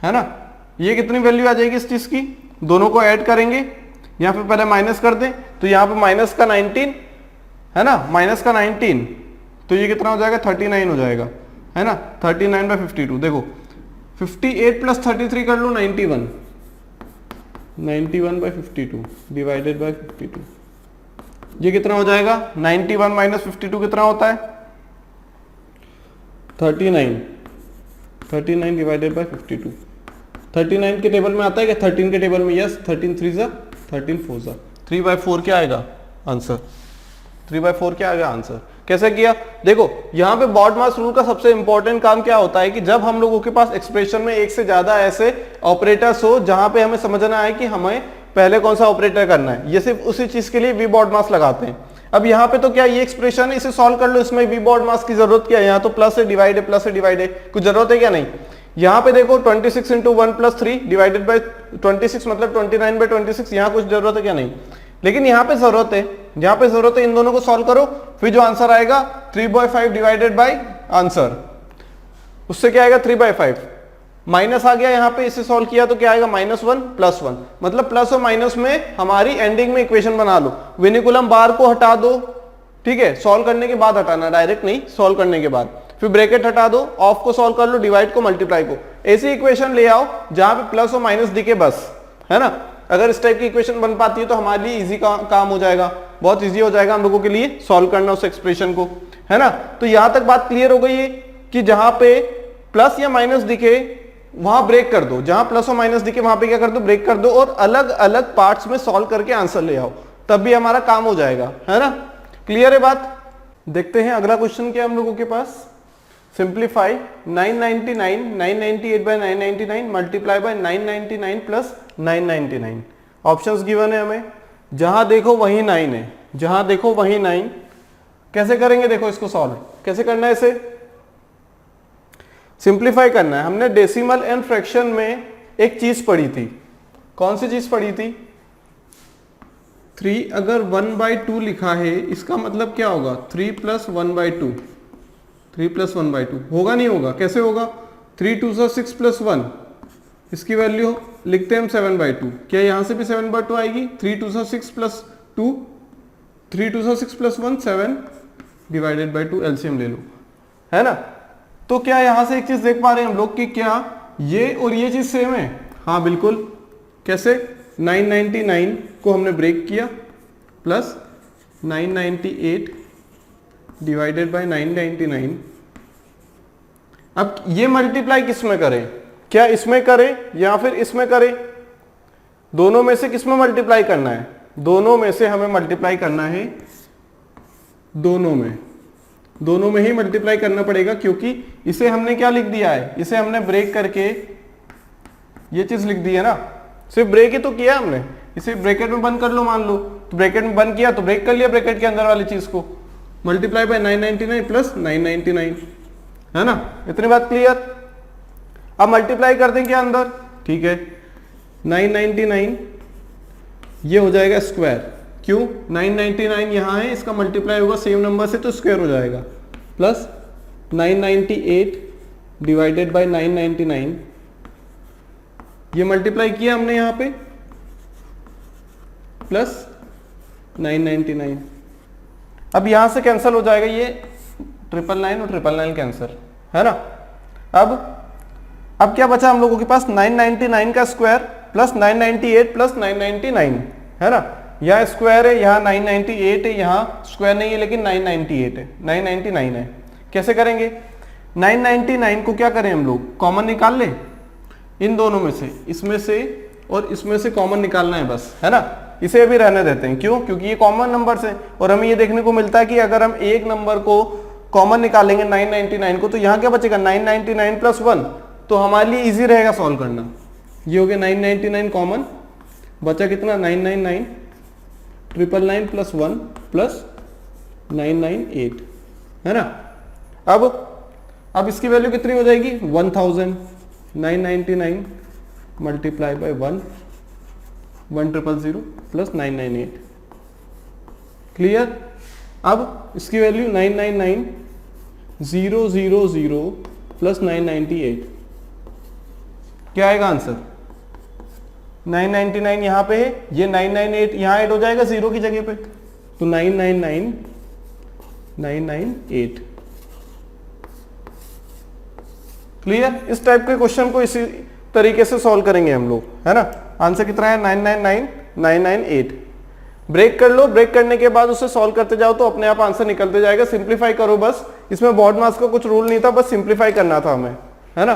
है ना। ये कितनी वैल्यू आ जाएगी इस चीज की, दोनों को ऐड करेंगे, यहां पे पहले माइनस कर दें तो यहां पे माइनस का 19, है ना, माइनस का 19, तो ये कितना हो जाएगा 39 हो जाएगा, है ना। 39/52, देखो 58 प्लस 33 कर लो 91, 91/52 डिवाइडेड बाय 52, ये कितना हो जाएगा 91 - 52 कितना होता है 39 डिवाइडेड बाय 52। 39 के टेबल में आता है क्या, 13 के टेबल में, यस। 13 3 जा 13 4 जा 3/4 क्या आएगा आंसर, 3/4 क्या आएगा आंसर। कैसे किया, देखो यहां पे बॉडमास रूल का सबसे इंपॉर्टेंट काम क्या होता है कि जब हम लोगों के पास एक्सप्रेशन में एक से ज्यादा ऐसे ऑपरेटर्स हो जहां पे हमें समझना है कि हमें पहले कौन सा ऑपरेटर करना है, ये सिर्फ उसी चीज के लिए वी बॉडमास लगाते हैं। अब यहाँ पे तो क्या ये एक्सप्रेशन है, इसे सॉल्व कर लो, इसमें वी बॉडमास की जरूरत क्या है, यहाँ तो प्लस से डिवाइड है, प्लस से डिवाइड है, कुछ जरूरत है क्या, नहीं। यहाँ पे देखो 26 × 1 + 3 डिवाइडेड बाय 26 मतलब 29/26, यहाँ कुछ जरूरत है क्या, नहीं। लेकिन यहाँ पे जरूरत है, यहाँ पे जरूरत है, इन दोनों को सॉल्व करो, फिर जो आंसर आएगा 3/5 डिवाइडेड बाय आंसर, उससे क्या आएगा 3/5, माइनस आ गया यहाँ पे, इसे सॉल्व किया तो क्या आएगा -1 + 1, मतलब प्लस और माइनस में हमारी एंडिंग में इक्वेशन बना लो। विनिकुलम बार को हटा दो, ठीक है, सॉल्व करने के बाद हटाना, डायरेक्ट नहीं, सॉल्व करने के बाद। फिर ब्रैकेट हटा दो, ऑफ को सॉल्व कर लो, डिवाइड को, मल्टीप्लाई को। ऐसी इक्वेशन ले आओ जहां पे प्लस और माइनस दिखे बस, है ना। अगर इस टाइप की इक्वेशन बन पाती है तो हमारे लिए इजी काम हो जाएगा, बहुत इजी हो जाएगा हम लोगों के लिए सॉल्व करना उस एक्सप्रेशन को, है ना। तो यहां तक बात क्लियर हो गई है कि जहां पे प्लस या माइनस दिखे वहां ब्रेक कर दो, जहां प्लस और माइनस दिखे वहां पे क्या कर दो, ब्रेक कर दो, और अलग अलग पार्ट्स में सॉल्व करके आंसर ले आओ, तब भी हमारा काम हो जाएगा, है ना। क्लियर है बात। देखते हैं अगला क्वेश्चन क्या है हम लोगों के पास। Simplify 998/999 multiply by 999 plus 999। Options given है हमें, जहां देखो वही 9 है, जहां देखो वही 9। कैसे करेंगे, देखो इसको सॉल्व कैसे करना है, इसे सिंप्लीफाई करना है। हमने डेसिमल एंड फ्रैक्शन में एक चीज पढ़ी थी, कौन सी चीज पढ़ी थी, 3 अगर 1/2 लिखा है इसका मतलब क्या होगा 3 + 1/2, 3 + 1/2 होगा, नहीं होगा, कैसे होगा 3 2 6 + 1, इसकी वैल्यू लिखते हैं हम 7/2, क्या यहां से भी 7/2 आएगी, 3 2 6 + 2, 3 2 6 + 1 7 डिवाइडेड बाय 2, एलसीएम ले लो, है ना। तो क्या यहां से एक चीज देख पा रहे हैं हम लोग कि क्या ये और ये चीज सेम है, हाँ बिल्कुल, कैसे? 999 को हमने ब्रेक किया प्लस 998 डिवाइडेड बाय 999। अब ये मल्टीप्लाई किस में करें? क्या इसमें करें या फिर इसमें करें? दोनों में से किस में मल्टीप्लाई करना है? दोनों में से हमें मल्टीप्लाई करना है, दोनों में ही मल्टीप्लाई करना पड़ेगा, क्योंकि इसे हमने क्या लिख दिया है? इसे हमने ब्रेक करके ये चीज लिख दी है ना, सिर्फ ब्रेक ही तो किया हमने। इसे ब्रैकेट में बंद कर लो, मान लो तो ब्रैकेट में बंद किया तो ब्रेक कर लिया ब्रैकेट के अंदर वाली चीज को, मल्टीप्लाई बाय 999 प्लस 999, है ना? इतनी बात क्लियर? अब मल्टीप्लाई कर दें क्या अंदर? ठीक है, 999 ये हो जाएगा स्क्वायर, क्यों? 999 यहां है, इसका मल्टीप्लाई होगा सेम नंबर से तो स्क्वायर हो जाएगा, प्लस 998 डिवाइडेड बाय 999, ये मल्टीप्लाई किया हमने यहां पे, प्लस 999। अब यहां से कैंसिल हो जाएगा ये 999 और 999 कैंसिल, है ना? अब क्या बचा हम लोगों के पास? 999 का स्क्वायर प्लस 998 प्लस 999, है ना? यहाँ स्क्वायर है, यहाँ 998 है, यहाँ स्क्वायर नहीं है लेकिन 998 है, 999 है। कैसे करेंगे? 999 को क्या करें हम लोग? कॉमन निकाल लें इन दोनों में से, इसमें से और इसमें से कॉमन निकालना है बस, है ना? इसे भी रहने देते हैं, क्यों? क्योंकि ये कॉमन नंबर है और हमें ये देखने को मिलता है कि अगर हम एक नंबर को कॉमन निकालेंगे 999 को, तो यहाँ क्या बचेगा? 999 प्लस 1, तो हमारे लिए इजी रहेगा सॉल्व करना। ये हो गया 999 कॉमन, बचा कितना? 999, 999 प्लस 1 प्लस 998, है ना? अब इसकी वैल्यू कितनी हो जाएगी? 1000। 999 मल्टीप्लाई बाय 1000 प्लस 998, क्लियर? अब इसकी वैल्यू 999,000 प्लस 998, क्या आएगा आंसर? 999 यहां पे है, ये 998 यहां ऐड हो जाएगा जीरो की जगह पे, तो 999,998, क्लियर? इस टाइप के क्वेश्चन को इसी तरीके से सॉल्व करेंगे हम लोग, है ना? आंसर कितना है? 999,998। ब्रेक कर लो, ब्रेक करने के बाद उसे सॉल्व करते जाओ तो अपने आप आंसर निकलते जाएगा। सिंप्लीफाई करो बस, इसमें बोर्ड मास का कुछ रूल नहीं था, बस सिंप्लीफाई करना था हमें, है ना?